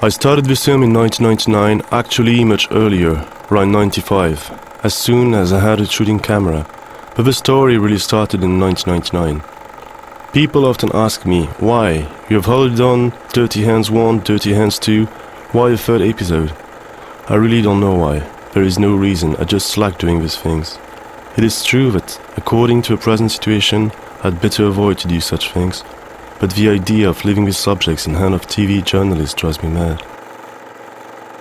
I started this film in 1999, actually much earlier, around 95, as soon as I had a shooting camera, but the story really started in 1999. People often ask me, why? You have already done Dirty Handz 1, Dirty Handz 2, why a third episode? I really don't know why. There is no reason, I just like doing these things. It is true that, according to a present situation, I'd better avoid to do such things, but the idea of leaving these subjects in the hand of TV journalists drives me mad.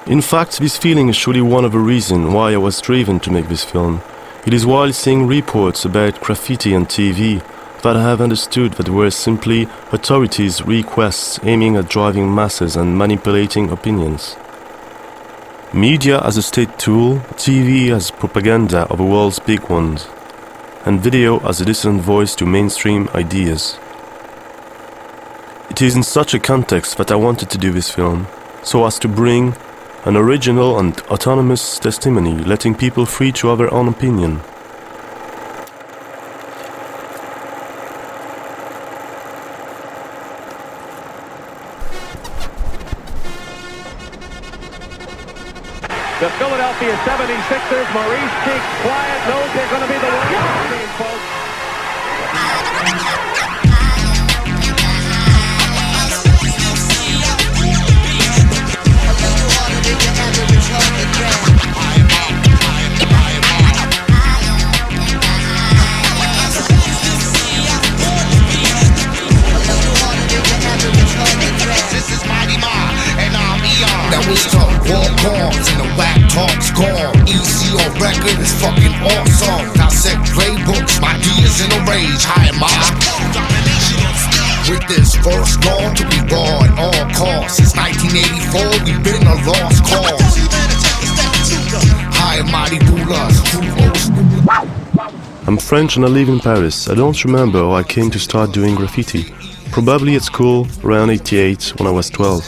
In fact, this feeling is surely one of the reasons why I was driven to make this film. It is while seeing reports about graffiti on TV that I have understood that were simply authorities' requests aiming at driving masses and manipulating opinions. Media as a state tool, TV as propaganda of the world's big ones, and video as a dissident voice to mainstream ideas. It is in such a context that I wanted to do this film, so as to bring an original and autonomous testimony, letting people free to have their own opinion. The Philadelphia 76ers, Maurice Cheek, quiet, knows they're going to be the one team, folks. Now it's tough, walk-ons and the whack talk's gone. EC on record is fucking awesome. Dissect playbooks, my D is in a rage. High and mighty with this first law to be raw at all costs. Since 1984, we've been a lost cause. High and mighty rulers. I'm French and I live in Paris. I don't remember how I came to start doing graffiti. Probably at school, around 88, when I was 12.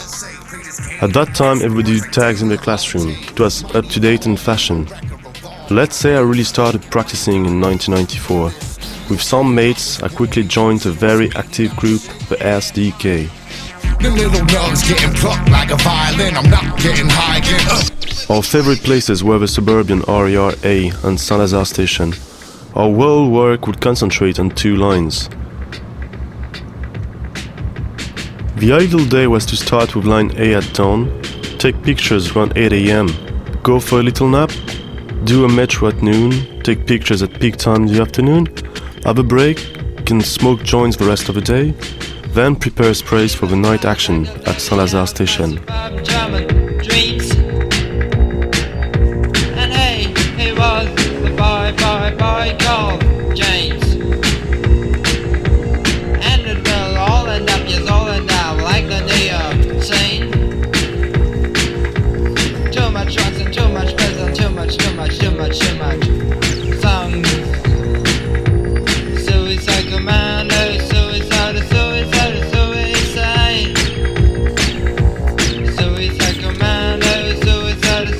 At that time, everybody did tags in the classroom. It was up to date and fashion. Let's say I really started practicing in 1994. With some mates, I quickly joined a very active group, the SDK. The little nugs getting plucked like a violin. I'm not getting high again. Our favorite places were the suburban RER A and Saint-Lazare station. Our whole work would concentrate on two lines. The ideal day was to start with line A at dawn, take pictures around 8 AM, go for a little nap, do a metro at noon, take pictures at peak time in the afternoon, have a break, can smoke joints the rest of the day, then prepare sprays for the night action at Saint-Lazare station. And hey, he was the boy called James. And it will all end up, yes, all end up like the day of Saint. Too much drugs and too much prison, too much songs. Suicide commando, suicide. Suicide commando, suicide.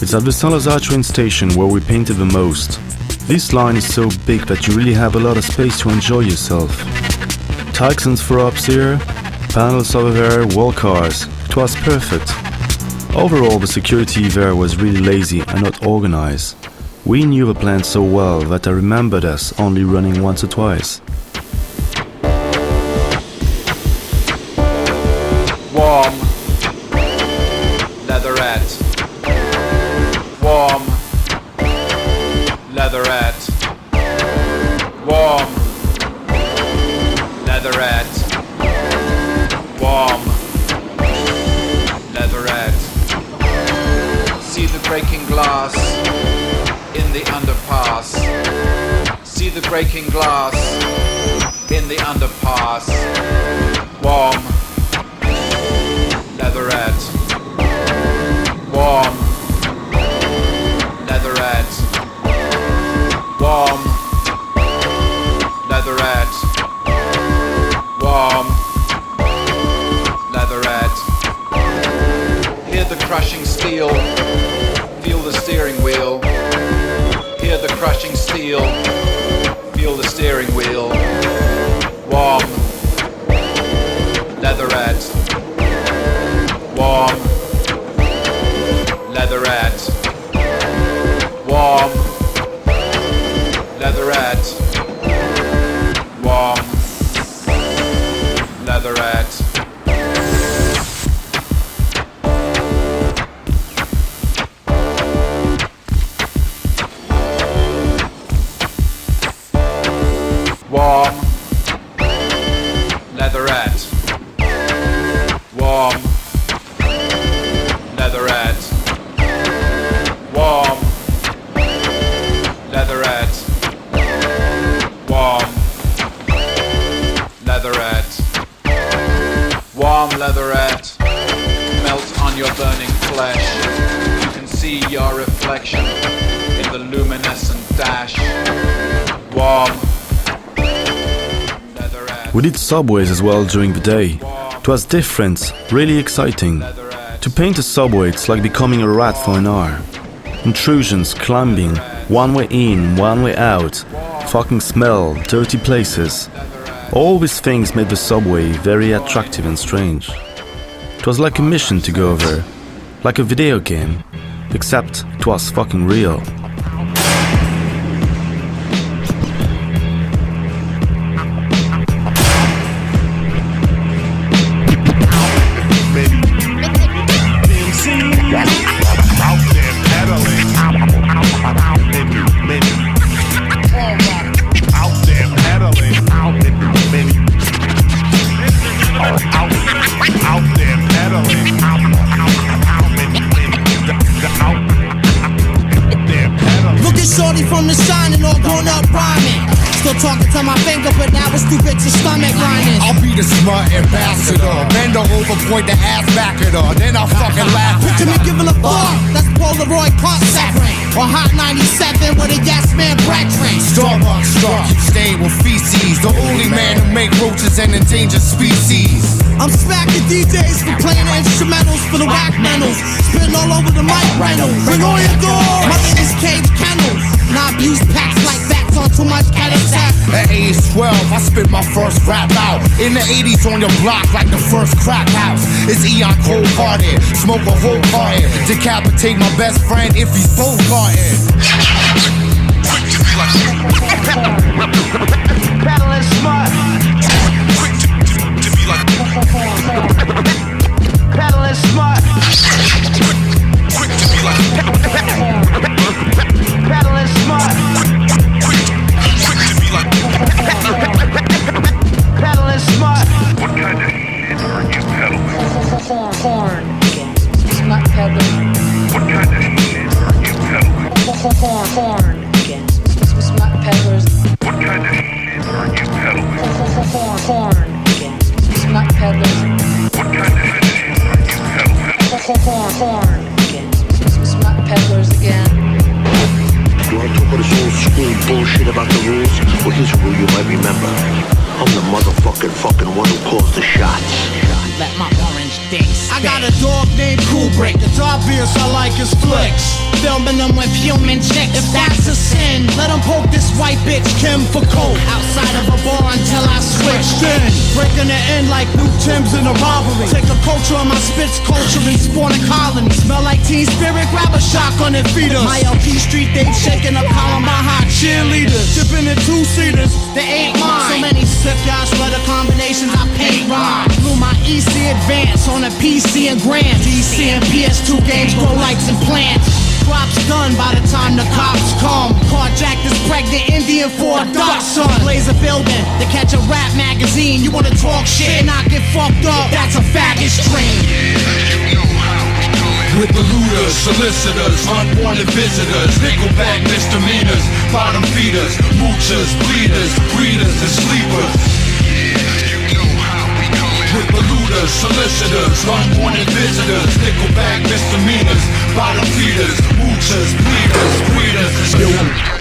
is at the Salazar train station where we painted the most. This line is so big that you really have a lot of space to enjoy yourself. Tykes for ups here, panels over there, wall cars. It was perfect. Overall, the security there was really lazy and not organized. We knew the plant so well that I remembered us only running once or twice. Warm, leatherette. Warm, leatherette. Warm, leatherette. Warm, leatherette. See the breaking glass in the underpass. See the breaking glass in the underpass. Warm, leatherette. Warm, leatherette. Warm, leatherette. Warm, leatherette. Hear the crushing steel, feel the steering wheel. Hear the crushing steel, feel the steering wheel. Warm, leatherette. Warm, leatherette. Warm, leatherette. Warm, leatherette. Warm, leatherette. Warm, leatherette. Warm, leatherette. Warm, leatherette. Warm leatherette. Melt on your burning flesh. You can see your reflection in the luminescent dash. Warm, leatherette. We did subways as well during the day. It was different, really exciting. To paint a subway, it's like becoming a rat for an hour. Intrusions, climbing, one way in, one way out, fucking smell, dirty places. All these things made the subway very attractive and strange. It was like a mission to go over, like a video game, except it was fucking real. From the shining, all grown up rhyming. Still talking to my finger, but now it's too big to stomach grinding. I'll be the smart ambassador. Bend her over, point the ass back at her. Then I'll fucking laugh at Picture me her. giving a fuck. That's Polaroid concept. On Hot 97 with a yes man brethren. Starbucks truck, keep staying with feces. The only man to make roaches an endangered species. I'm smacking DJs for playing instrumentals for the whack mentals. Spitting all over the mic rental. Bring on your door. My name is Cage Kennels. Now I've used packs like that on too much catasap. At age 12, I spit my first rap out. In the 80s on your block like the first crack house. It's Eon cold-hearted, smoke a whole carton. Decapitate my best friend if he's both-hearted. Battling smart. Quick to be like. Battling smart. Quick to be like. Battling smart. Quick to be like. Battling smart. What kind of shit are you peddling? Corn. Smut peddling. What kind of shit are you peddling? Corn. Smut peddlers. What kind of shit are you peddling? Corn. Smut peddlers. What kind of shit are you peddling? Corn. Smut peddlers again. You want to talk about this old school bullshit about the rules? Well, here's a rule you might remember. I'm the motherfucking one who calls the shots. Let my orange things. I got a dog named Kubrick. It's obvious I like his flicks. Filming them with human chicks. If that's a sin, let him poke this white bitch Kim for coke. Outside of a bar until I switched in. Breaking the end like new Timbs in a robbery. Take a culture on my spits culture and spawn a colony. Smell like Teen Spirit, grab a shotgun and feed us. My LP Street, they shaking up column my hot cheerleaders. Tipping in two-seaters, they ain't mine. So many sick ass letter combinations, I paint rhyme. Through my EC Advance on a PC and Grand. DC and PS2 games grow lights and plants. Crops done by the time the cops come. Carjack this pregnant Indian for a dark son. Blaze a building to catch a rap magazine. You wanna talk shit and I get fucked up? That's a faggot stream. With the looters, solicitors, unwanted visitors, nickelback misdemeanors, bottom feeders, moochers, bleeders, breeders, and sleepers. With the looters, solicitors, unwanted visitors, nickelback misdemeanors, bottom feeders, moochers, bleeders, breeders, and sleepers.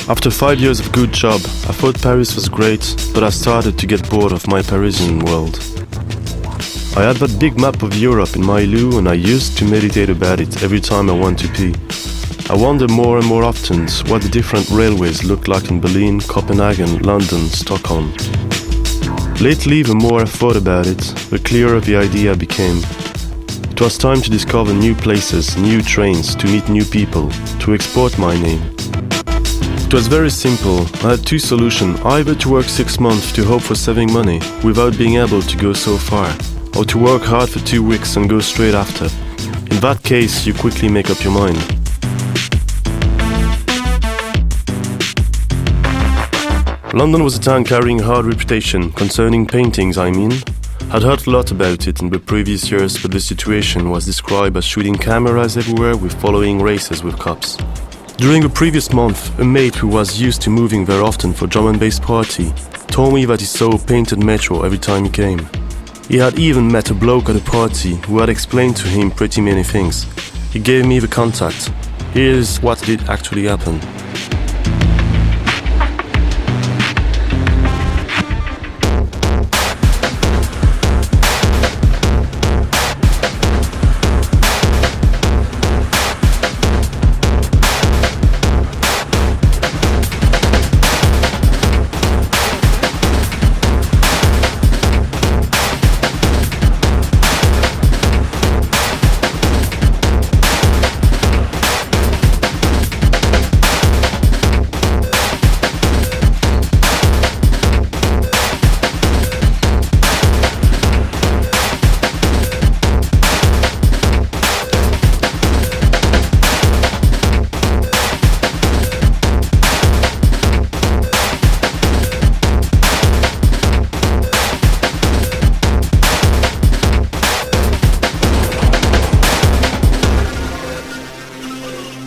After 5 years of good job, I thought Paris was great, but I started to get bored of my Parisian world. I had that big map of Europe in my loo and I used to meditate about it every time I went to pee. I wonder more and more often what the different railways look like in Berlin, Copenhagen, London, Stockholm. Lately, the more I thought about it, the clearer the idea became. It was time to discover new places, new trains, to meet new people, to export my name. It was very simple. I had two solutions, either to work 6 months to hope for saving money without being able to go so far, or to work hard for 2 weeks and go straight after. In that case, you quickly make up your mind. London was a town carrying a hard reputation, concerning paintings I mean. I'd heard a lot about it in the previous years, but the situation was described as shooting cameras everywhere with following races with cops. During the previous month, a mate who was used to moving very often for drum and bass party told me that he saw a painted metro every time he came. He had even met a bloke at a party who had explained to him pretty many things. He gave me the contact. Here's what did actually happen.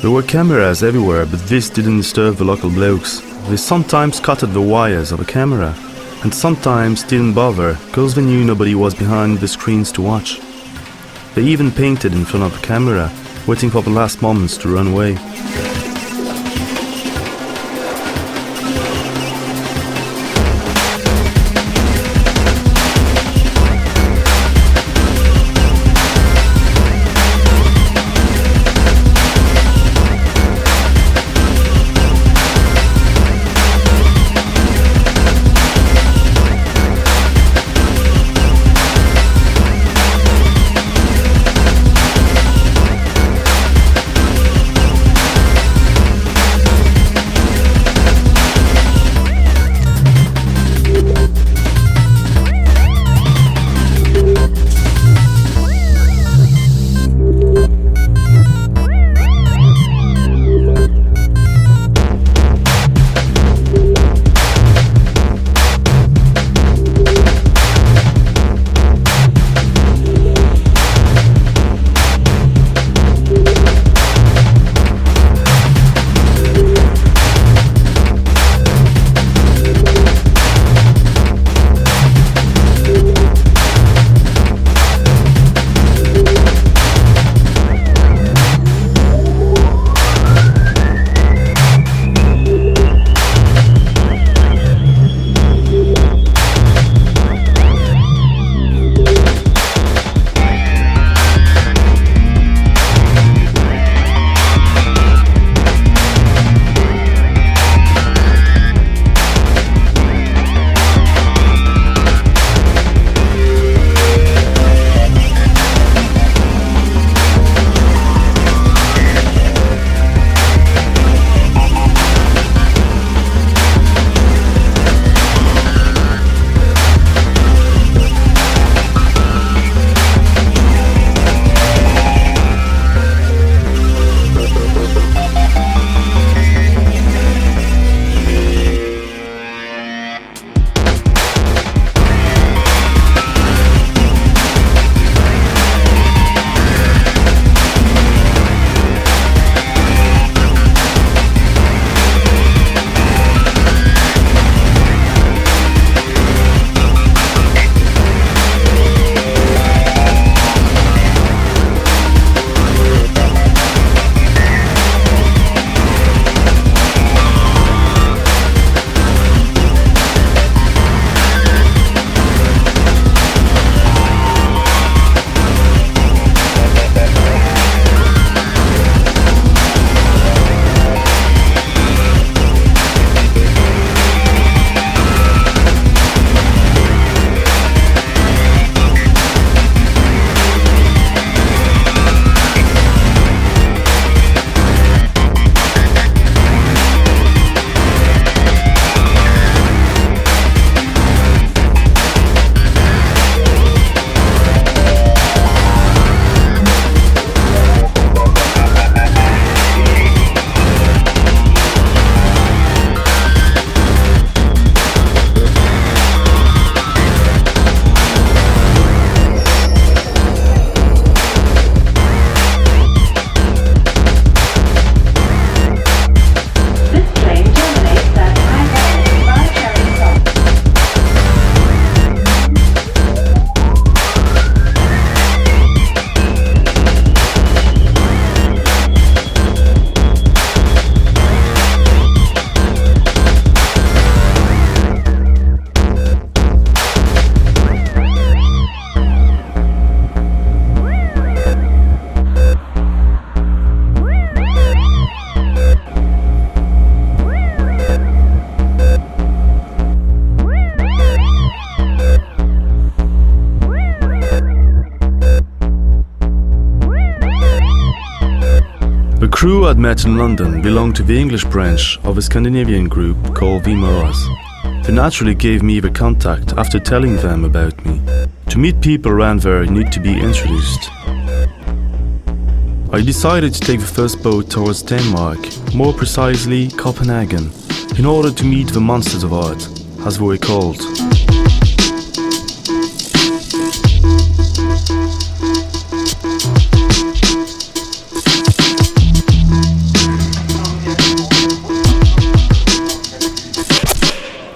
There were cameras everywhere, but this didn't disturb the local blokes. They sometimes cut at the wires of a camera, and sometimes didn't bother, cause they knew nobody was behind the screens to watch. They even painted in front of the camera, waiting for the last moments to run away. crew I'd met in London belonged to the English branch of a Scandinavian group called the Moas. They naturally gave me the contact after telling them about me. To meet people around there, you need to be introduced. I decided to take the first boat towards Denmark, more precisely Copenhagen, in order to meet the monsters of art, as they were called.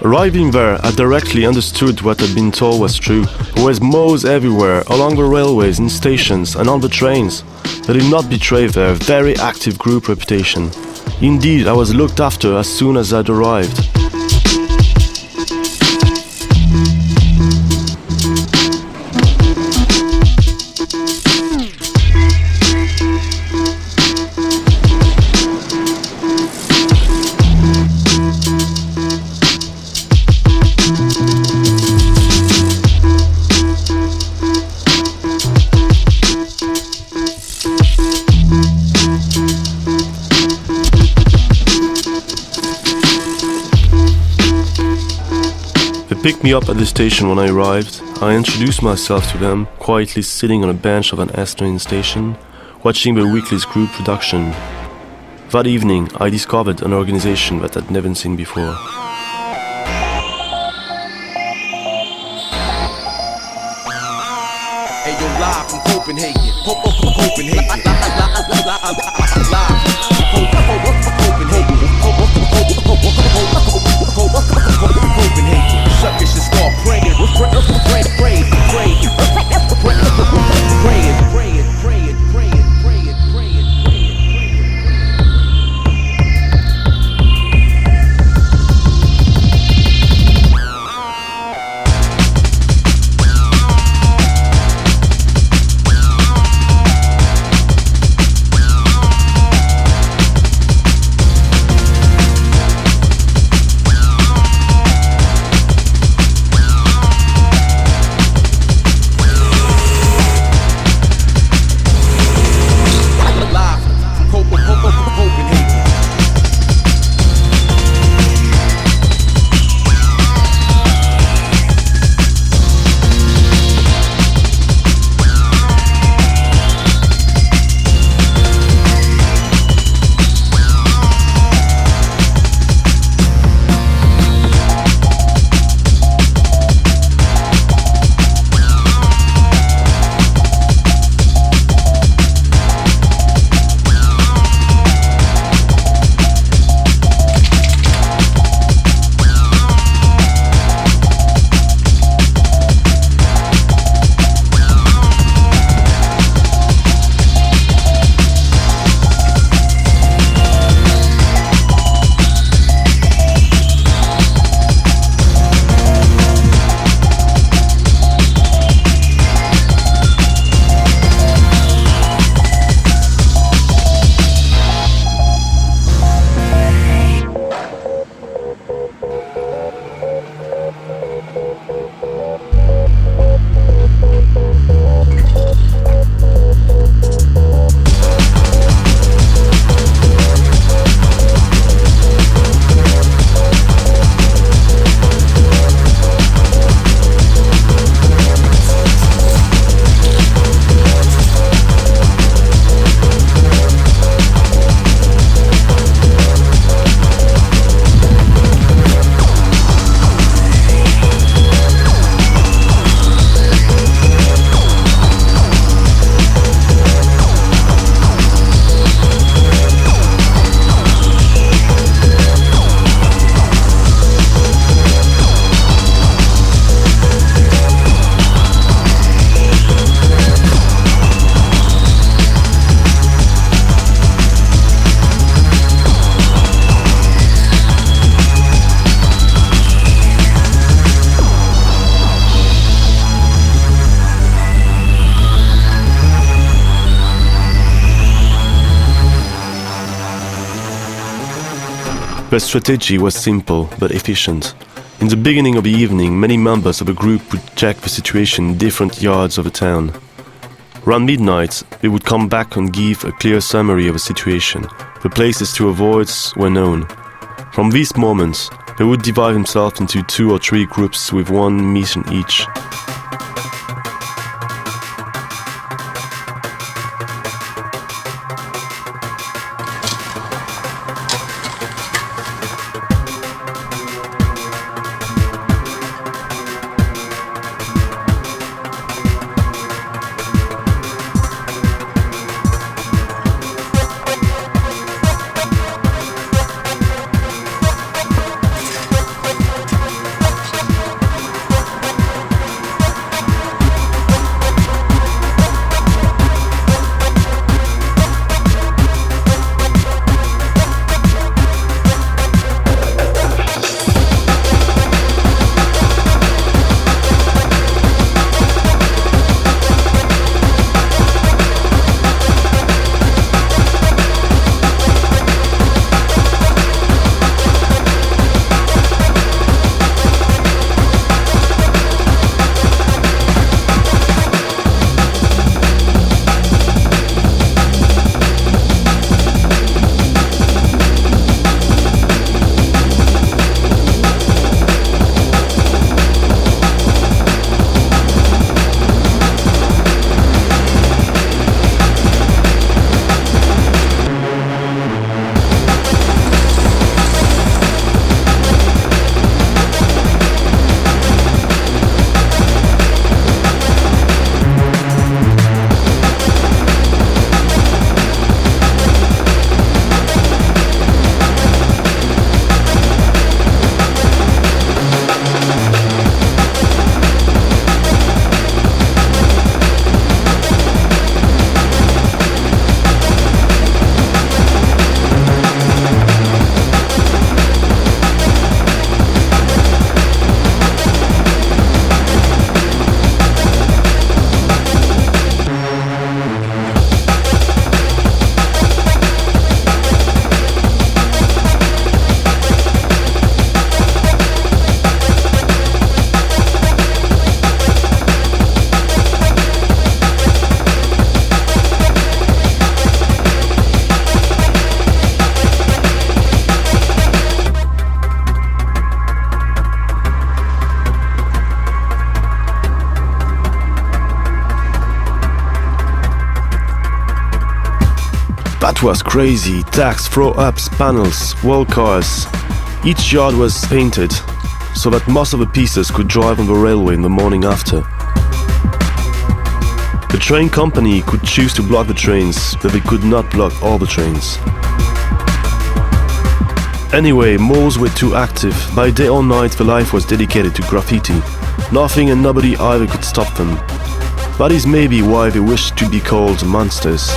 Arriving there, I directly understood what had been told was true. There was mows everywhere, along the railways, in stations and on the trains. They did not betray their very active group reputation. Indeed, I was looked after as soon as I'd arrived. They picked me up at the station when I arrived. I introduced myself to them, quietly sitting on a bench of an S-train station, watching the weekly's group production. That evening, I discovered an organization that I'd never seen before. Hey, yo, live from Copenhagen. Copenhagen. Copenhagen. Suckers should start praying. Their strategy was simple but efficient. In the beginning of the evening, many members of a group would check the situation in different yards of the town. Around midnight, they would come back and give a clear summary of a situation. The places to avoid were known. From these moments, they would divide themselves into 2 or 3 groups with one mission each. That was crazy. Tacks, throw-ups, panels, wall cars. Each yard was painted so that most of the pieces could drive on the railway in the morning after. The train company could choose to block the trains, but they could not block all the trains. Anyway, malls were too active. By day or night, the life was dedicated to graffiti. Nothing and nobody either could stop them. That is maybe why they wished to be called monsters.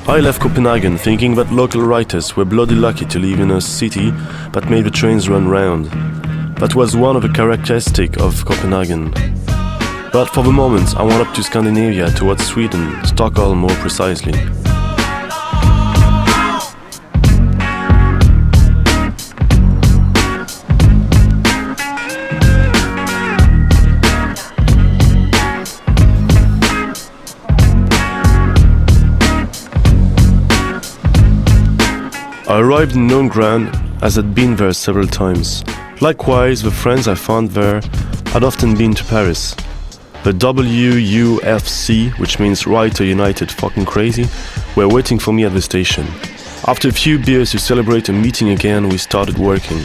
I left Copenhagen thinking that local writers were bloody lucky to live in a city that made the trains run round. That was one of the characteristics of Copenhagen. But for the moment, I went up to Scandinavia, towards Sweden, Stockholm more precisely. I arrived in known ground as I'd been there several times. Likewise, the friends I found there had often been to Paris. The WUFC, which means Writer United Fucking Crazy, were waiting for me at the station. After a few beers to celebrate a meeting again, we started working.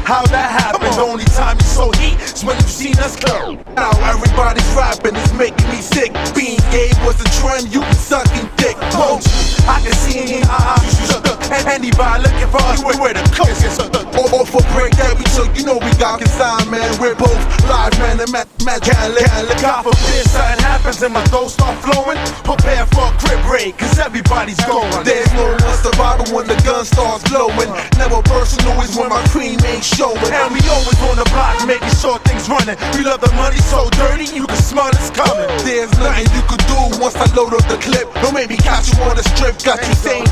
How that happened? The only time you so heat is when you seen us go. Now everybody's rapping, it's making me sick. Being gay was a trend, you be sucking dick. Won't you? I can see in your eyes. Anybody looking for us, we're the closest. Or for break that we took, you know we got consigned, man. We're both live, man, and can't look. God forbid something happens and my dough start flowing. Prepare for a crib raid, cause everybody's going. There's no one survival when the gun starts blowing. Never personal is when my cream ain't showing. And we always on the block, making sure things running. We love the money so dirty, you can smell it's coming. There's nothing you could do once I load up the clip. Don't make me catch you on the strip, got you saying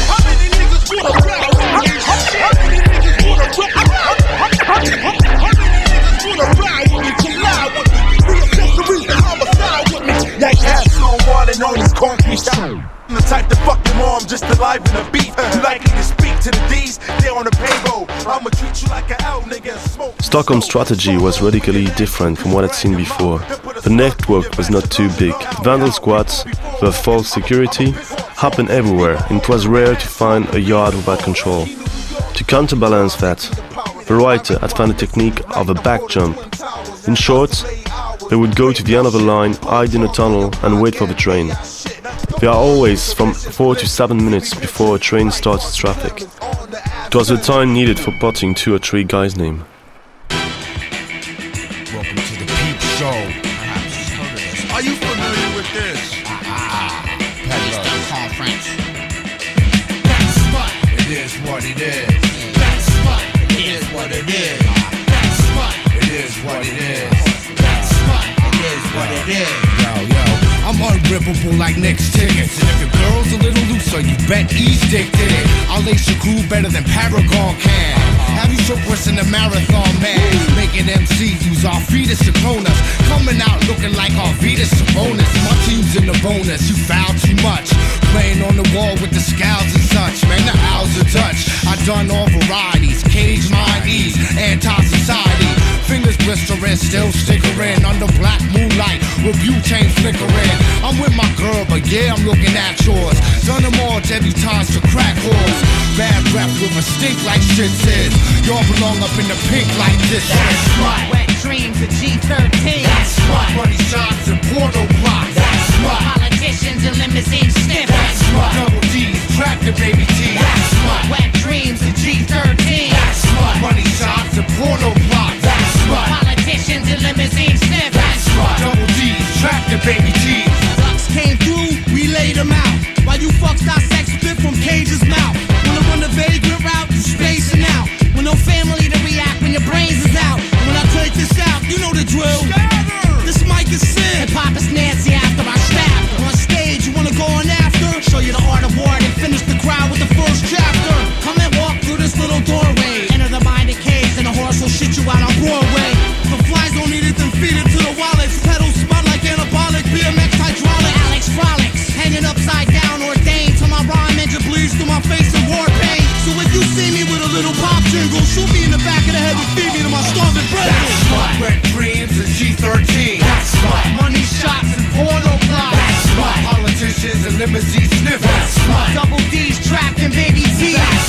how many niggas wanna rap? How many niggas wanna rap? How many niggas wanna ride with me, collide with me? Be accessories to homicide with me. Like cats don't want it on this concrete style. I'm the type to fuck them all, I'm just alive in the beat. You likely to speak to the D's, they're on the payroll. I'ma treat you like an L, nigga, and smoke. Stockholm's strategy was radically different from what I'd seen before. The network was not too big. Vandal squads, the false security, happened everywhere, and it was rare to find a yard without control. To counterbalance that, the writer had found a technique of a back jump. In short, they would go to the end of the line, hide in a tunnel, and wait for the train. They are always from 4 to 7 minutes before a train starts its traffic. It was the time needed for potting 2 or 3 guys' name. Welcome to the Peep Show. Are you familiar with this? Peddler Conference. It is what it is. It is what it is. It is what it is. It is what it is. Yo, I'm unrippable like Nick's tickets. And if your girl's a little looser, you bet he's dick did it. I'll lace your crew better than Paragon can. Have you suppressing the marathon, man? Making MCs use our fetus to clone us. Coming out looking like our Vetus bonus. My team's in the bonus, you foul too much. Playing on the wall with the scowls and such. Man, the owls are Dutch. I done all varieties. Cage, mind, ease, anti-society. Fingers blistering, still stickering under black moonlight with butane flickering. I'm with my girl, but yeah, I'm looking at yours. Done them all debutantes to crack whores. Bad rap with a stink like shit says. Y'all belong up in the pink like this. That's right. Wet dreams of G13. That's right. Money shots and porno plots. That's right. Politicians and limousine sniffers. That's right. Double D's, trap the baby T. That's right. Wet dreams of G13. That's right. Money shots and porno plots. That's right. Politicians and limousine sniffers. That's right. Double D's, trap the baby T. Ducks came through, we laid them out. While you fucks got sex spit from Cage's mouth. Wanna run the vagrant route, you spacing out. With no family to react when your brains is out. And when I take this out, you know the drill. This mic is sin. Hip-hop is Nancy after I stab. On stage, you wanna go on after? Show you the art of war and finish the crowd with the first chapter. Come and walk through this little doorway. Enter the minded caves and the horse will shit you out on Broadway. The flies don't need it, then feed it to the wallets. Pedals smell like anabolic, BMX hydraulic. Alex frolics, hanging upside down, ordained till my rhyme engine bleeds through my face in war pain. So if you see me with a little pop jingle, shoot me in the back of the head and feed me to my starving brethren. That's right. Red dreams and G13. That's right. Money shots and porno plots. That's right. Politicians and limousine sniffers. That's right. Double D's trapped in baby T. That's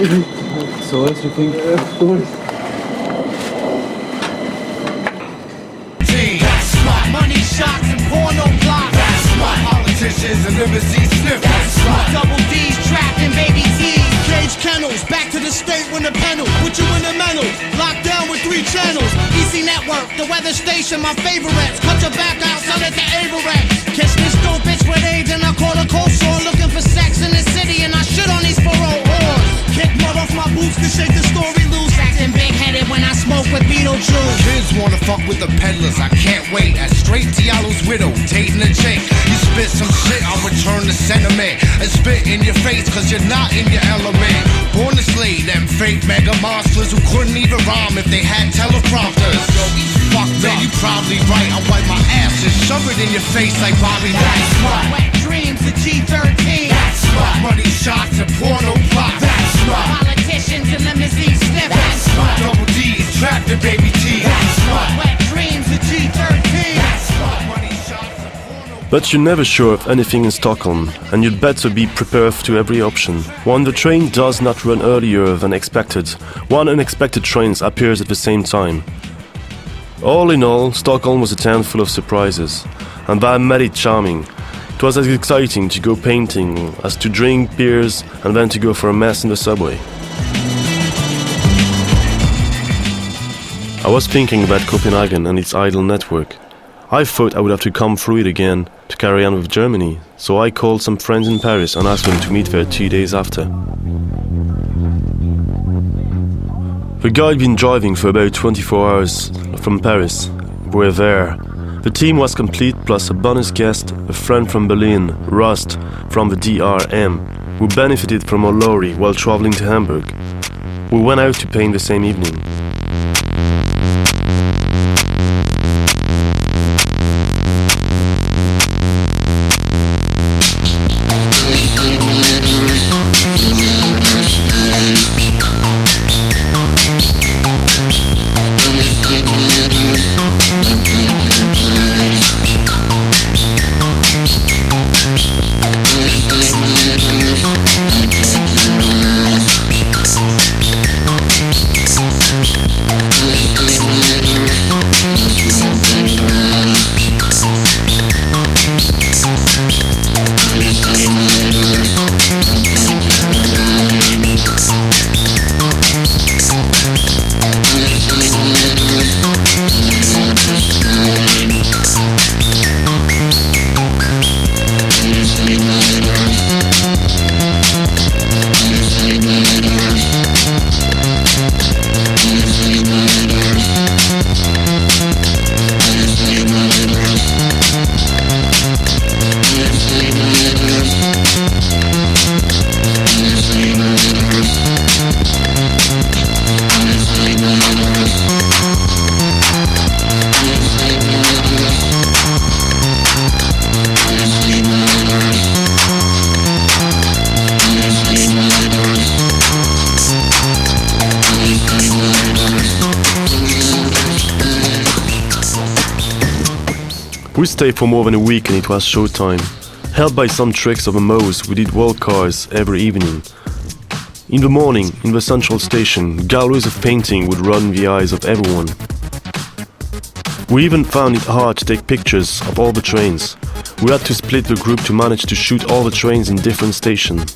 So as you think, Money shots and porno plots. That's smart. Politicians and limousine sniff. That's smart. Double D's trapped in baby T's. Cage kennels, back to the state when the panel. Put you in the mental, locked down with 3 channels. EC Network, the weather station, my favorites. Cut your back out, sell it to Averex. Catch this dope bitch with AIDS and I call her cold sore. Looking for sex in the city and I shit on these 4 whores. Kick mud off my boots to shake the story loose. Acting big-headed when I smoke with Beetlejuice. Kids wanna fuck with the peddlers, I can't wait. As straight Diallo's widow, dating a chick. You spit some shit, I'll return the sentiment. And spit in your face, cause you're not in your element. Born to slay them fake mega monsters who couldn't even rhyme if they had teleprompters. Yo, fuck man, you probably right. I'll wipe my ass and shove it in your face like Bobby Knight. Wet dreams, the G13. That's smart. Money shots and porno plot. That's smart. Politicians and limousine sniff. That's smart. Double D is trapped in baby T. That's smart. Wet dreams, the G13. That's smart. Money shots and porno. But you're never sure of anything in Stockholm, and you'd better be prepared to every option. When the train does not run earlier than expected, one unexpected train appears at the same time. All in all, Stockholm was a town full of surprises, and that made it charming. It was as exciting to go painting as to drink beers and then to go for a mess in the subway. I was thinking about Copenhagen and its idle network. I thought I would have to come through it again to carry on with Germany, so I called some friends in Paris and asked them to meet there 2 days after. The guy had been driving for about 24 hours from Paris. We were there. The team was complete, plus a bonus guest, a friend from Berlin, Rust, from the DRM, who benefited from our lorry while traveling to Hamburg. We went out to paint the same evening. We stayed for more than a week and it was showtime. Helped by some tricks of a mouse, we did walk cars every evening. In the morning, in the central station, galleries of painting would run in the eyes of everyone. We even found it hard to take pictures of all the trains. We had to split the group to manage to shoot all the trains in different stations.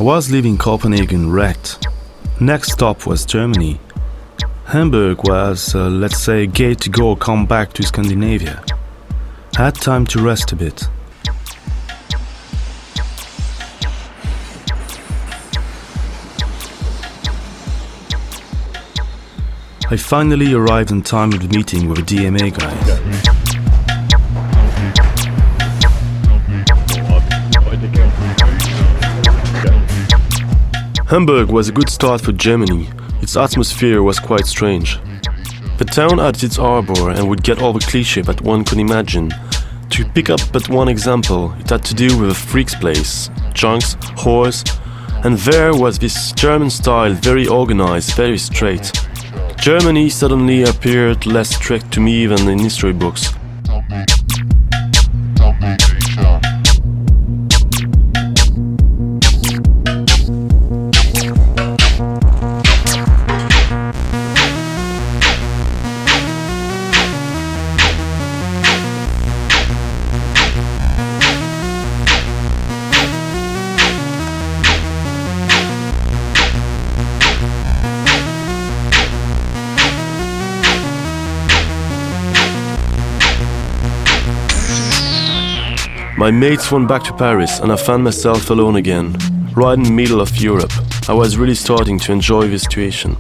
was leaving Copenhagen wrecked. Next stop was Germany. Hamburg was, let's say, a gate to go or come back to Scandinavia. Had time to rest a bit. I finally arrived on time at the meeting with the DMA guys. Hamburg was a good start for Germany. Its atmosphere was quite strange. The town had its arbor and would get all the cliché that one could imagine. To pick up but one example, it had to do with a freak's place, junks, whores, and there was this German style, very organized, very straight. Germany suddenly appeared less strict to me than in history books. My mates went back to Paris and I found myself alone again, right in the middle of Europe. I was really starting to enjoy the situation.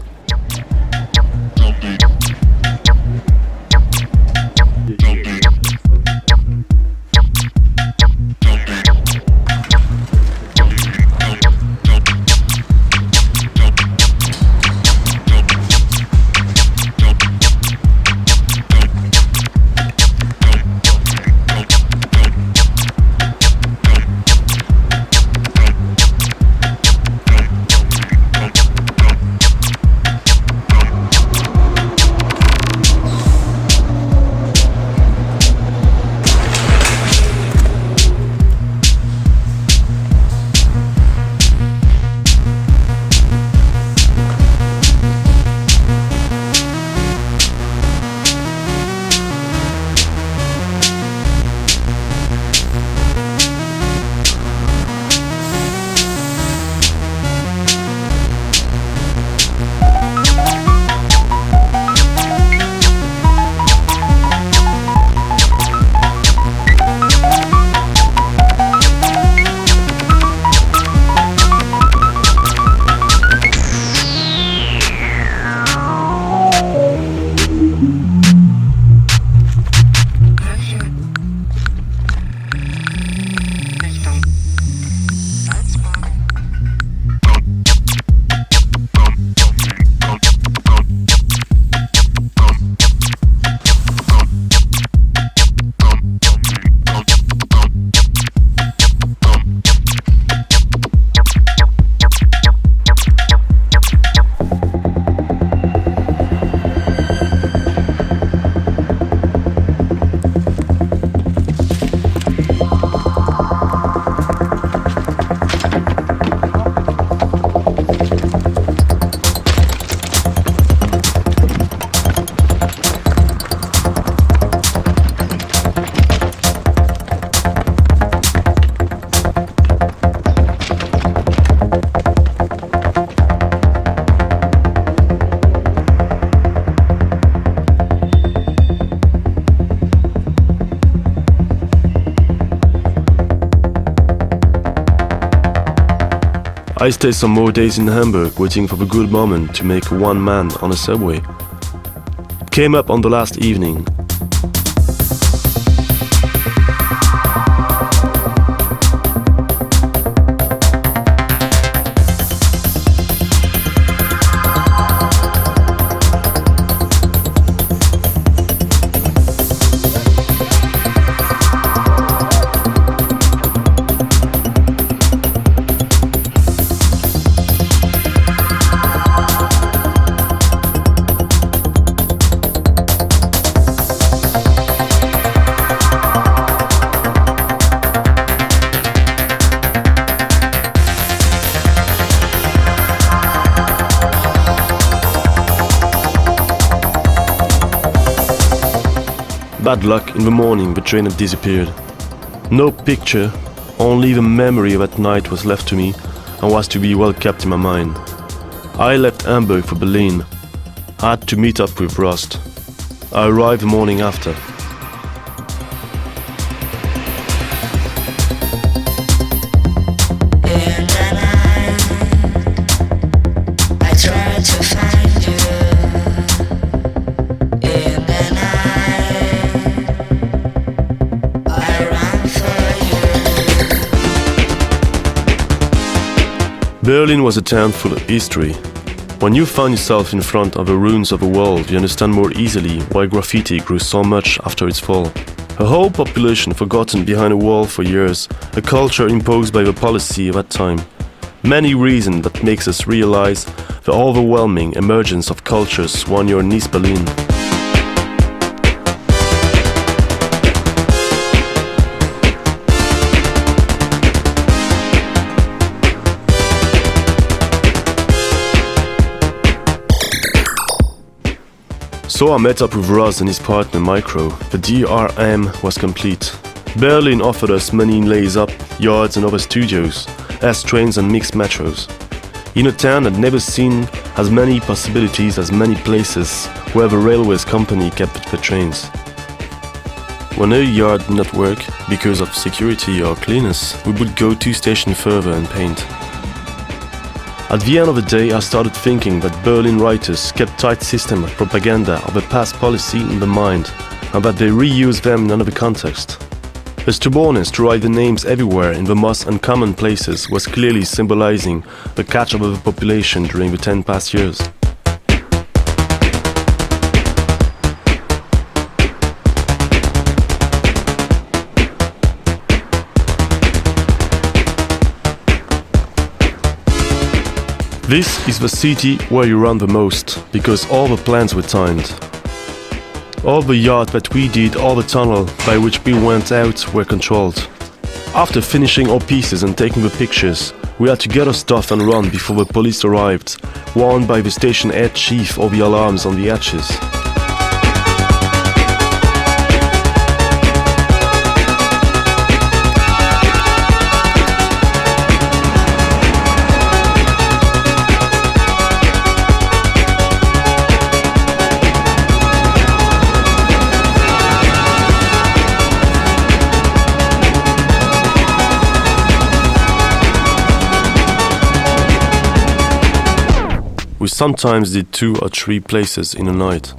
I stayed some more days in Hamburg waiting for the good moment to make one man on a subway. It came up on the last evening. Bad luck, in the morning the train had disappeared. No picture, only the memory of that night was left to me, and was to be well kept in my mind. I left Hamburg for Berlin. I had to meet up with Rust. I arrived the morning after. Berlin was a town full of history. When you find yourself in front of the ruins of a world, you understand more easily why graffiti grew so much after its fall. A whole population forgotten behind a wall for years, a culture imposed by the policy of that time. Many reasons that makes us realize the overwhelming emergence of cultures when you're in East Berlin. So I met up with Roz and his partner Micro. The DRM was complete. Berlin offered us many lays-up, yards and other studios, S-trains and mixed metros. In a town that never seen as many possibilities as many places where the railways company kept the trains. When a yard did not work because of security or cleanness, we would go 2 stations further and paint. At the end of the day, I started thinking that Berlin writers kept tight system of propaganda of a past policy in the mind, and that they reused them in another context. The stubbornness to write the names everywhere in the most uncommon places was clearly symbolizing the catch-up of the population during the 10 past years. This is the city where you run the most, because all the plans were timed. All the yard that we did, all the tunnel by which we went out were controlled. After finishing our pieces and taking the pictures, we had to get our stuff and run before the police arrived, warned by the station head chief or the alarms on the hatches. We sometimes did 2 or 3 places in a night.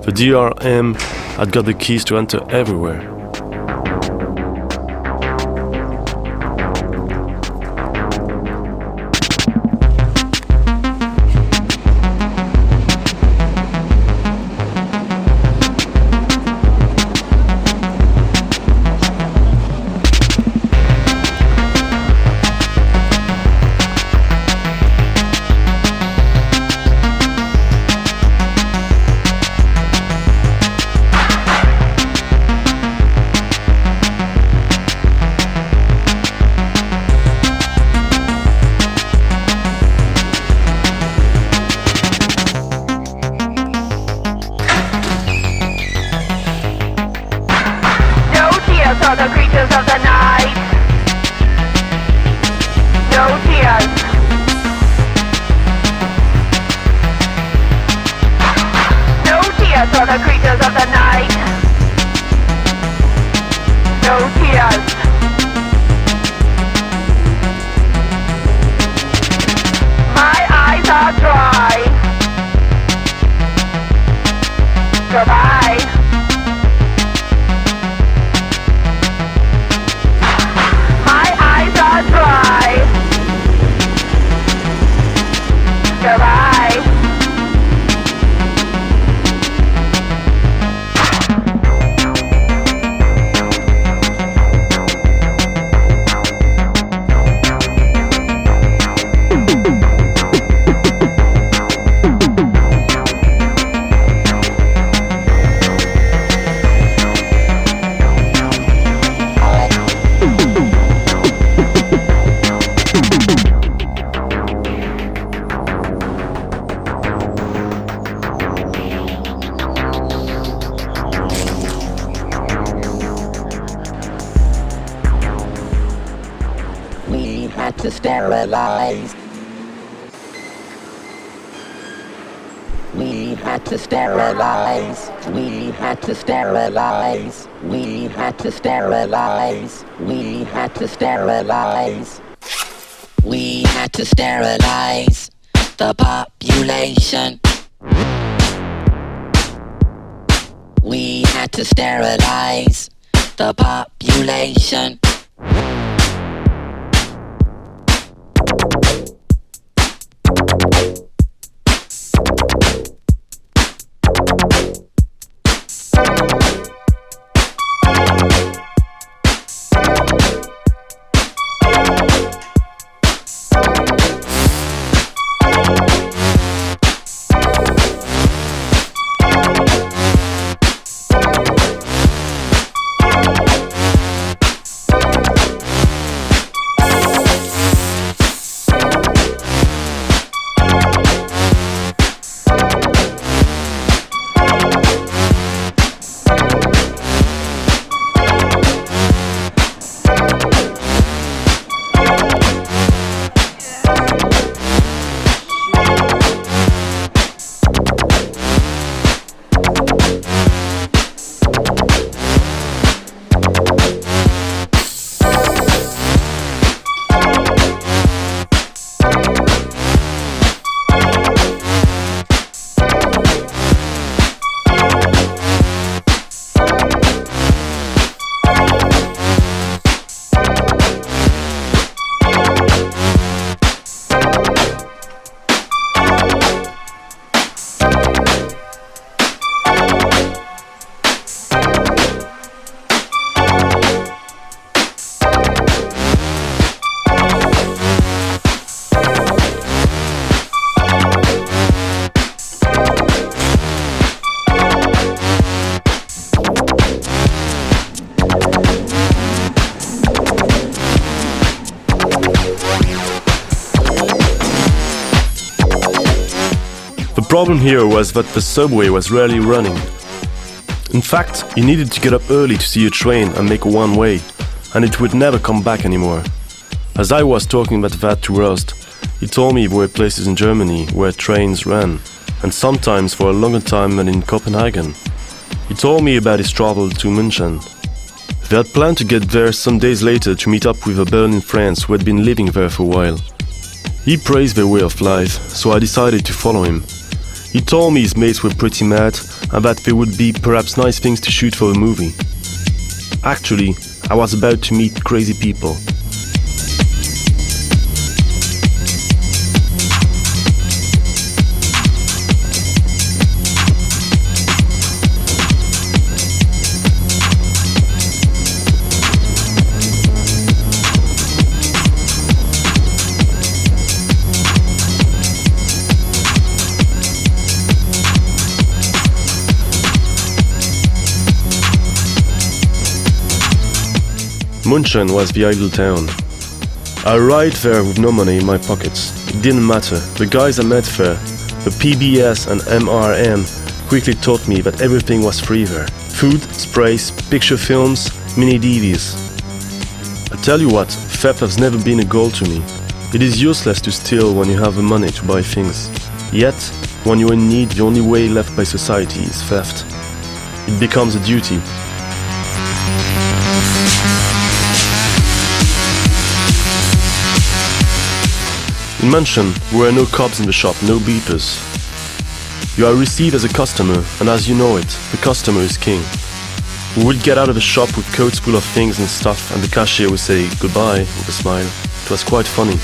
The DRM had got the keys to enter everywhere. For the creatures of the night. No tears. No tears for the creatures of the night. No tears. My eyes are dry. Goodbye. Dry. Goodbye. to sterilize. We had to sterilize. We had to sterilize. We had to sterilize. We had to sterilize. We had to sterilize the population. We had to sterilize the population. The problem here was that the subway was rarely running. In fact, you needed to get up early to see a train and make a one-way, and it would never come back anymore. As I was talking about that to Rust, he told me there were places in Germany where trains ran, and sometimes for a longer time than in Copenhagen. He told me about his travel to München. They had planned to get there some days later to meet up with a Berlin friend who had been living there for a while. He praised their way of life, so I decided to follow him. He told me his mates were pretty mad and that there would be perhaps nice things to shoot for a movie. Actually, I was about to meet crazy people. München was the ideal town. I arrived there with no money in my pockets. It didn't matter. The guys I met there, the PBS and MRM, quickly taught me that everything was free there. Food, sprays, picture films, mini DVDs. I tell you what, theft has never been a goal to me. It is useless to steal when you have the money to buy things. Yet, when you're in need, the only way left by society is theft. It becomes a duty. In München, there were no cops in the shop, no beepers. You are received as a customer, and as you know it, the customer is king. We would get out of the shop with coats full of things and stuff, and the cashier would say goodbye with a smile. It was quite funny.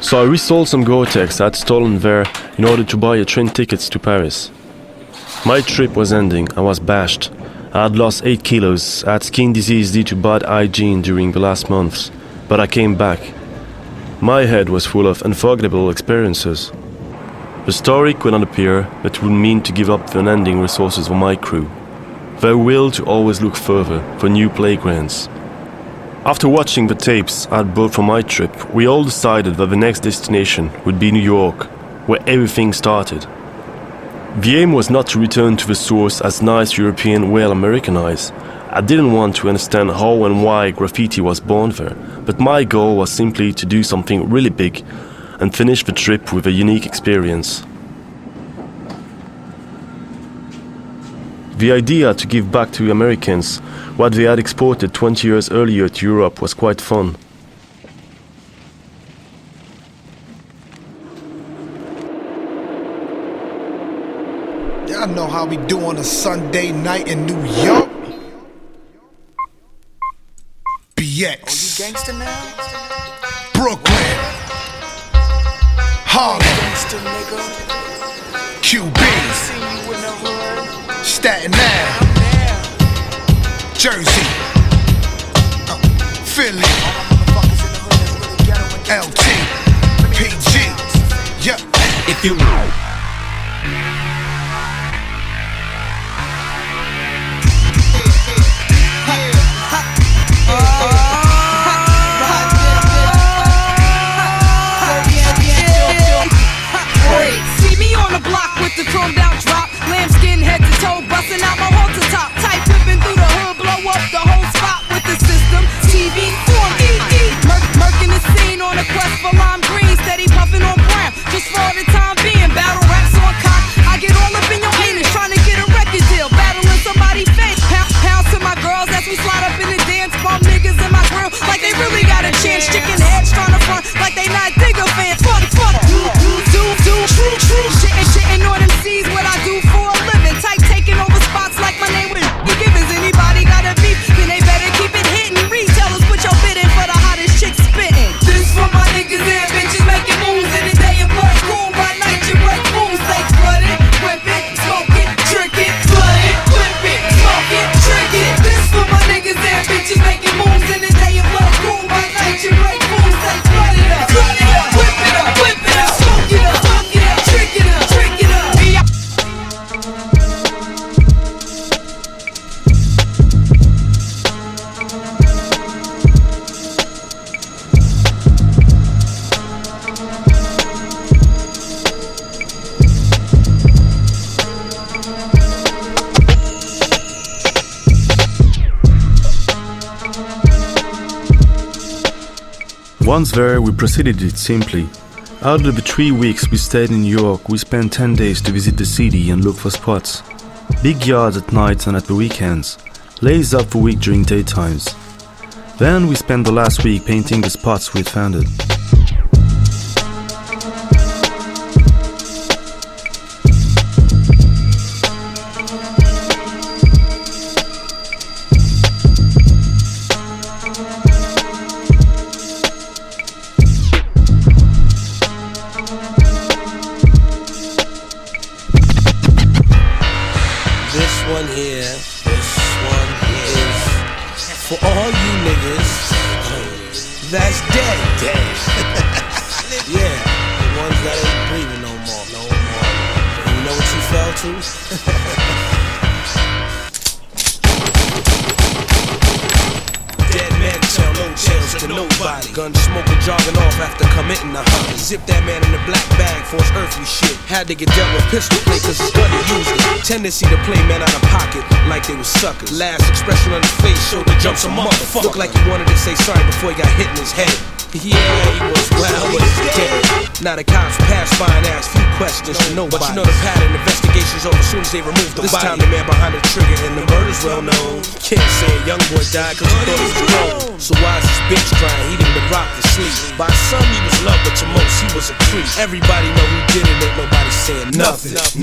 So I resold some Gore-Tex I had stolen there in order to buy a train tickets to Paris. My trip was ending, I was bashed. I had lost 8 kilos, I had skin disease due to bad hygiene during the last months, but I came back. My head was full of unforgettable experiences. The story could not appear, but it would mean to give up the unending resources of my crew. Their will to always look further for new playgrounds. After watching the tapes I had bought for my trip, we all decided that the next destination would be New York, where everything started. The aim was not to return to the source as nice European well Americanized. I didn't want to understand how and why graffiti was born there, but my goal was simply to do something really big and finish the trip with a unique experience. The idea to give back to Americans what they had exported 20 years earlier to Europe was quite fun. Y'all know how we do on a Sunday night in New York. BX. Oh, you gangster now? Brooklyn. Harlem. Gangster nigga. QB. Seen you in the hood. Staten Island. Jersey. Philly. LT. PG. Yeah. If you know. The chromed out drop, lambskin head to toe, busting out my halter top, tight whipping through the hood, blow up the whole spot with the system. TV, form, murking the scene on a quest for lime green, steady puffing on brown, just for the time being. Battle raps on cock, I get all up in your anus, trying to get a record deal, battling somebody's face. Pounds to my girls as we slide up in the dance, bump niggas in my grill like they really got a chance. Chicken heads trying to front like they not digger fans. Fuck, true shitting on them C's what I do for a living. Tight taking over spots like my name with givens. Anybody got a beef, then they better keep it hitting. Retailers put your bid in for the hottest chicks spitting. This for my niggas and bitches making moves in the day of blood. Cool by night, you break fools. They flood it, whip it, smoke it, trick it, flood it, whip it, smoke it, trick it. This for my niggas and bitches making moves in the day of blood. Cool by night, you break fools. They flood it up, whip it up, whip it up, smoke it up. Once there, we proceeded it simply. Out of the 3 weeks we stayed in New York, we spent 10 days to visit the city and look for spots. Big yards at nights and at the weekends, lays up for week during daytimes. Then we spent the last week painting the spots we'd founded. For all you niggas that's dead. Yeah, the ones that ain't breathing no more. And you know what you fell to? Dead men tell no tales to nobody. Gun smoker jogging off after committing a hobby. Zip that man in the black bag for his earthly shit. Had to get dealt with pistol play cause his gun he used it. Tendency to play men out of pocket like they was suckers. Last expression on his face showed the jumps a motherfucker. Looked like he wanted to say sorry before he got hit in his head. Yeah, he was wild, but he's dead. Now the cops pass by and ask few questions to nobody. But you know the pattern, investigation's over as soon as they remove the body. This time the man behind the trigger and the murder's well known. Can't say a young boy died cause he thought he was grown. So why is this bitch crying? He didn't been rocked to sleep. By some he was loved, but to most he was a creep. Everybody know who did it, ain't nobody saying nothing. Ain't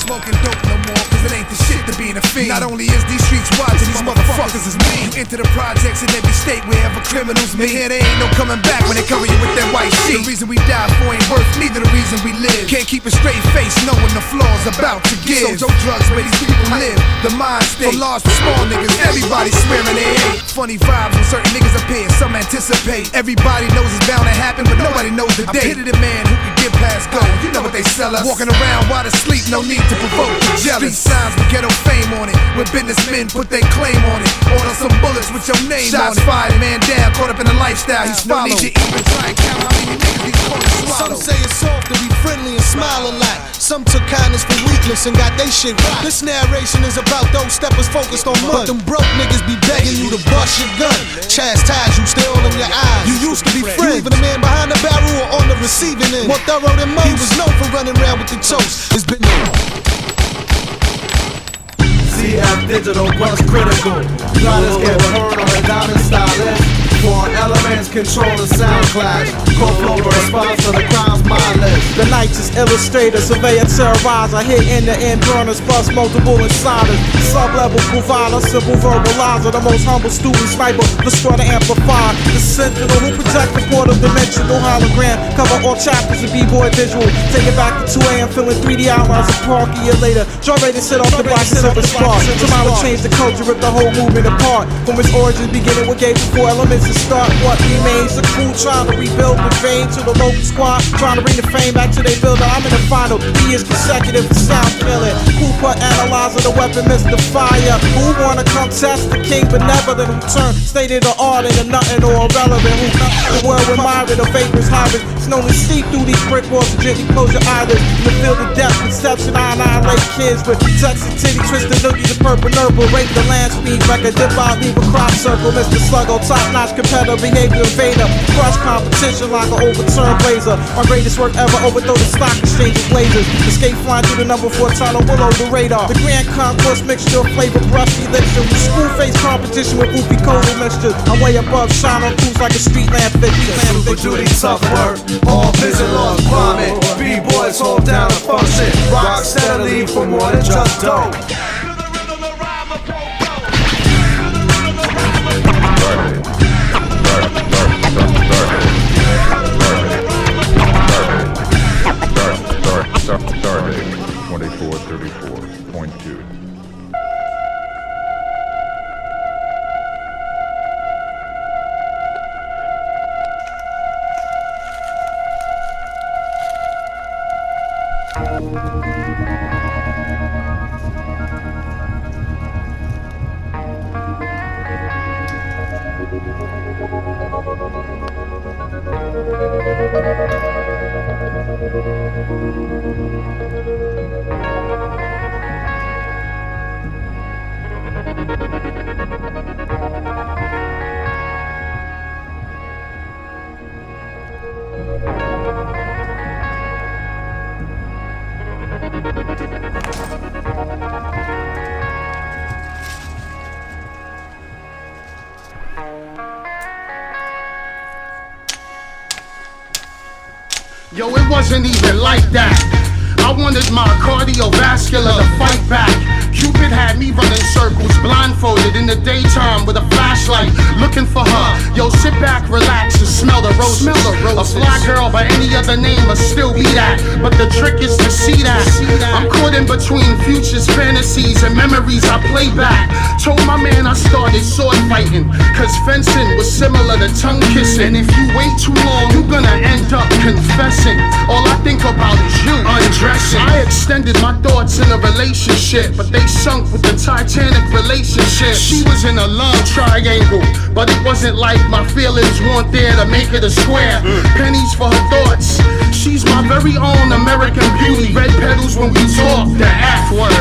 smoking dope no more, cause it ain't the shit to be in a fiend. Not only is these streets watching, these motherfuckers is mean. You enter the projects in every state wherever criminals meet. Here there ain't no coming back when they cover you with that white sheet. The reason we die for ain't worth neither the reason we live. Can't keep a straight face knowing the flaw's about to give. So dope drugs where these people live. The mind state, from large to small niggas, everybody swearing they hate. Funny vibes when certain niggas appear, some anticipate. Everybody knows it's bound to happen, but nobody knows the date. I pity the man who can get past go. You know what they sell us. Walking around while asleep, no need to provoke the jealous. Street signs with ghetto fame on it, where businessmen put their claim on it. Order some bullets with your name on it. Shots fired, man down, caught up in the lifestyle he's followed. No need to even try and count how many niggas these corners swallow. Some say it's soft to be friendly and smile a lot. Some took kindness for weakness and got they shit right. This narration is about those steppers focused on mud. But them broke niggas be begging you to bust your gun. Chastise you, still in your eyes. You used to be friends. Even a man behind the barrel or on the receiving end. More thorough than most. He was known for running around with the toast. It's been CF Digital was critical. Gunners get heard on the diamond stylist. Foreign elements control the sound clash. Co-flow response to the crimes mindless. The Knights is illustrator, surveyor, terrorizer. Hit in the end burners, plus multiple insiders. Sub-level provider, simple verbalizer. The most humble student sniper, destroy the amplifier. The sentinel who protect the portal dimensional hologram. Cover all chapters of B-boy visual. Take it back to 2 a.m. feeling 3D outlines of park a year later. John ready to sit off the boxes of a spark. Tomorrow change the culture, rip the whole movement apart. From its origins beginning what gave the 4 elements to start. What remains the crew trying to rebuild the vein to the local squad, trying to bring the fame back to their builder. I'm in the final 3 years consecutive for sound killing. Who put analyzer the weapon, Mr. Fire? Who wanna come test the king benevolent? Who turn state of the art into nothing or irrelevant? Who the world admired the vapors hybrid? It's known to see through these brick walls and gently close your eyelids. In the field of death, conception, I annihilate kids with Texas titty, twisted noogies and purple nurple. Rape the land speed, record, dip out, leave a crop circle. Mr. Sluggo, top notch competitor, behavior invader. Crush competition like an overturned blazer. My greatest work ever, overthrow the stock exchange of blazers. Escape flying through the number 4 tunnel below the radar. The grand concourse mixture of flavor, brush elixir. With school face competition with goofy cola mixtures. I'm way above, shine on crews like a street lamp. Super duty, tough work, all vision lost vomit. B-boys hold down a function. Rock steadily for more than just dope. Starbase 2434.2. Yo, it wasn't even like that. I wanted my cardiovascular to fight back. Cupid had me running circles, blindfolded in the daytime with a flashlight, looking for her. Yo, sit back, relax, and smell the roses. A fly girl by any other name must still be that, but the trick is to see that. I'm caught in between futures, fantasies, and memories I play back. Told my man I started sword fighting, cause fencing was similar to tongue kissing. And if you wait too long, you gonna end up confessing. All I think about is you undressing. I extended my thoughts in a relationship, but they sunk with the Titanic relationship. She was in a love triangle, but it wasn't like my feelings weren't there to make it a square. Pennies for her thoughts. She's my very own American beauty. Red petals when we talk, the F word.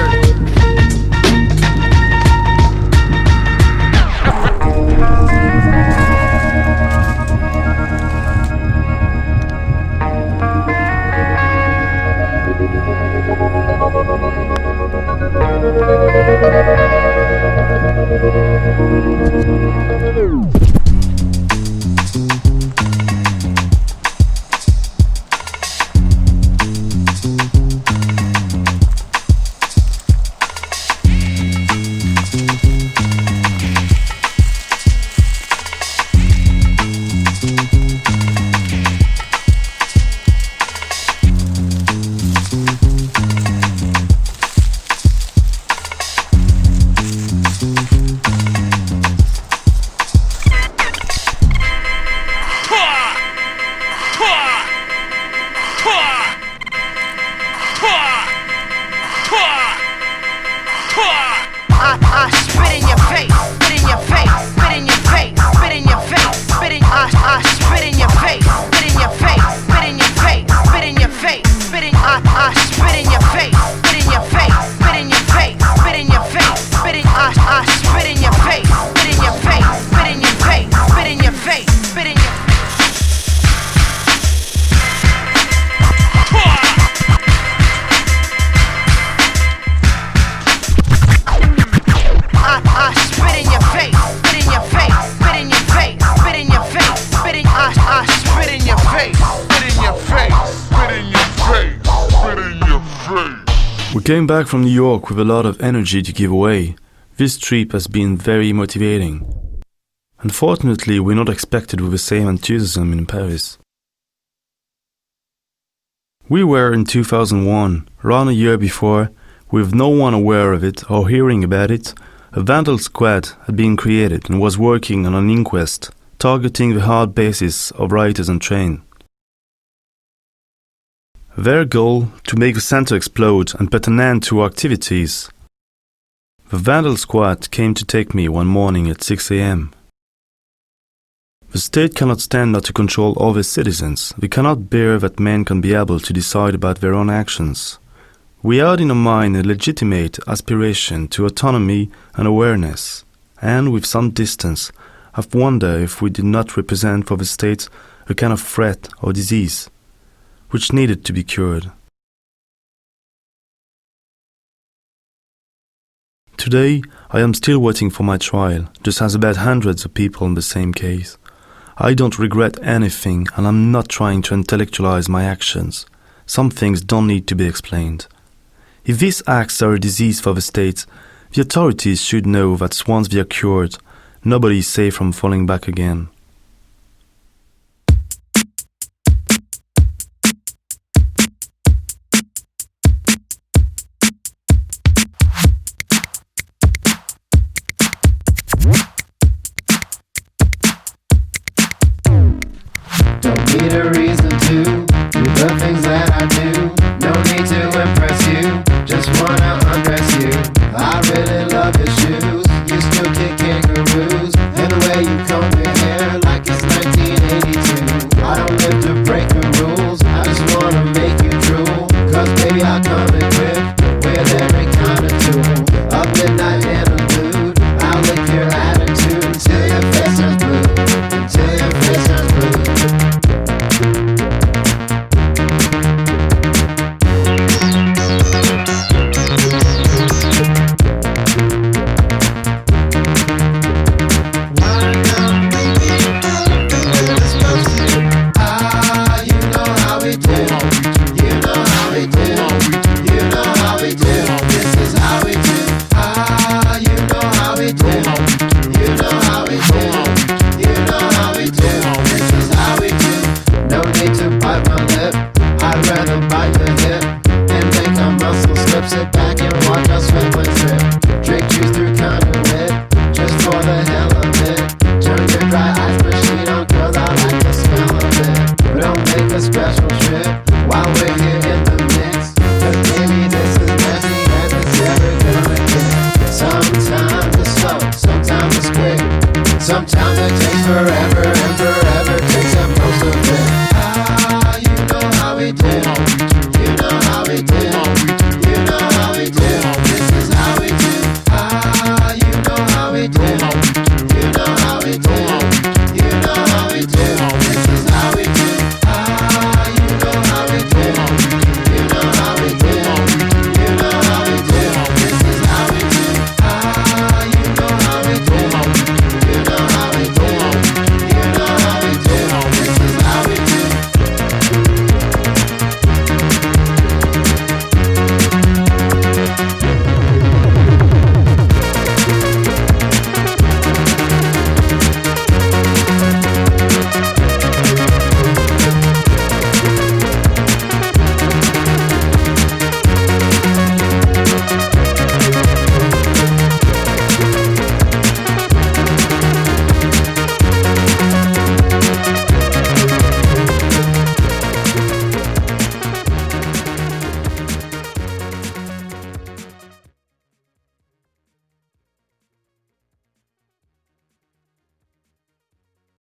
We came back from New York with a lot of energy to give away. This trip has been very motivating. Unfortunately, we're not expected with the same enthusiasm in Paris. We were in 2001, around a year before, with no one aware of it or hearing about it. A vandal squad had been created and was working on an inquest, targeting the hard bases of writers and train. Their goal, to make the center explode and put an end to our activities. The vandal squad came to take me one morning at 6 a.m. The state cannot stand not to control all its citizens. We cannot bear that men can be able to decide about their own actions. We had in our mind a legitimate aspiration to autonomy and awareness, and with some distance, have wondered if we did not represent for the state a kind of threat or disease, which needed to be cured. Today, I am still waiting for my trial, just as about hundreds of people in the same case. I don't regret anything, and I'm not trying to intellectualize my actions. Some things don't need to be explained. If these acts are a disease for the state, the authorities should know that once they are cured, nobody is safe from falling back again. Don't need a reason to do the things that I do. No need to impress you, just wanna undress you. I really love your shoes, you still kick kangaroos. And the way you comb your hair like it's 1982. I don't live to break the rules, I just wanna make you drool. Cause baby I come equipped with every kind of tool. A midnight interlude, I'll lick your attitude until your face turns blue. Until your face turns blue. Sit back and watch us swim and trip. Drink juice through conduit, just for the hell of it. Turn your dry ice machine on, cause I like the smell of it. We don't make a special trip while we're here in the mix. Cause baby this is nasty and it's never gonna get. Sometimes it's slow, sometimes it's quick. Sometimes it takes forever.